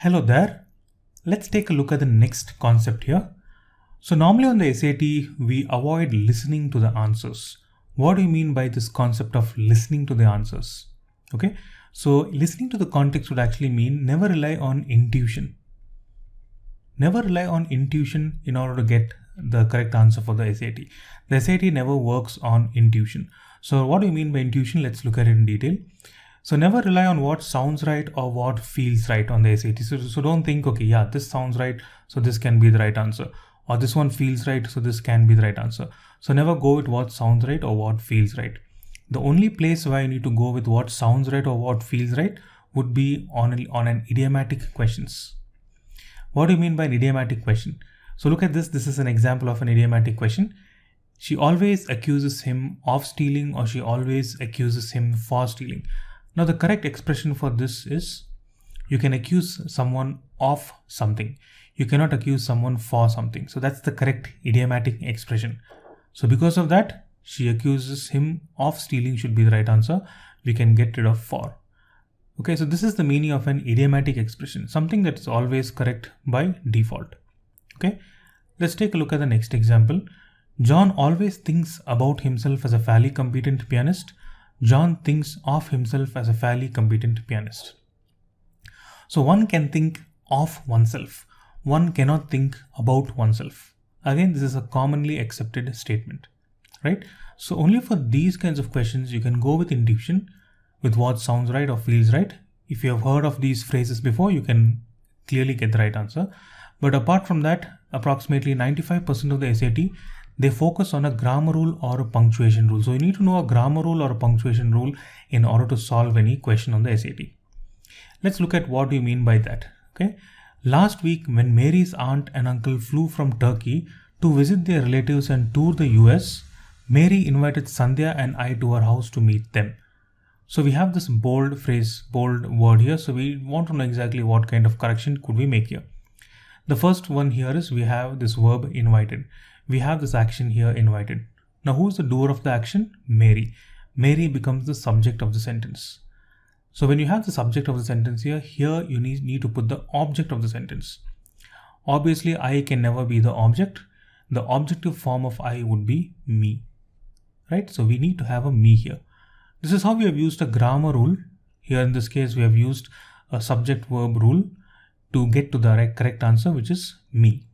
Hello there. Let's take a look at the next concept here. So normally on the SAT, we avoid listening to the answers. What do you mean by this concept of listening to the answers? Okay, so listening to the context would actually mean never rely on intuition. Never rely on intuition in order to get the correct answer for the SAT. The SAT never works on intuition. So what do you mean by intuition? Let's look at it in detail. So never rely on what sounds right or what feels right on the SAT. So don't think, okay, yeah, this sounds right, so this can be the right answer. Or this one feels right, so this can be the right answer. So never go with what sounds right or what feels right. The only place where you need to go with what sounds right or what feels right would be on an idiomatic questions. What do you mean by an idiomatic question? So look at this. This is an example of an idiomatic question. She always accuses him of stealing, or she always accuses him for stealing. Now the correct expression for this is, you can accuse someone of something. You cannot accuse someone for something. So that's the correct idiomatic expression. So because of that, she accuses him of stealing should be the right answer. We can get rid of for. Okay, so this is the meaning of an idiomatic expression, something that is always correct by default. Okay, let's take a look at the next example. John always thinks about himself as a fairly competent pianist. John thinks of himself as a fairly competent pianist. So one can think of oneself. One cannot think about oneself. Again, this is a commonly accepted statement, right? So only for these kinds of questions, you can go with intuition, with what sounds right or feels right. If you have heard of these phrases before, you can clearly get the right answer. But apart from that, approximately 95% of the SAT, they focus on a grammar rule or a punctuation rule. So you need to know a grammar rule or a punctuation rule in order to solve any question on the SAT. Let's look at what you mean by that. Okay. Last week, when Mary's aunt and uncle flew from Turkey to visit their relatives and tour the US, Mary invited Sandhya and I to her house to meet them. So we have this bold phrase, bold word here. So we want to know exactly what kind of correction could we make here. The first one here is we have this verb invited. We have this action here, invited. Now who is the doer of the action? Mary. Mary becomes the subject of the sentence. So when you have the subject of the sentence here you need to put the object of the sentence. Obviously, I can never be the object. The objective form of I would be me, right? So we need to have a me here. This is how we have used a grammar rule. Here in this case, we have used a subject verb rule to get to the correct answer, which is me.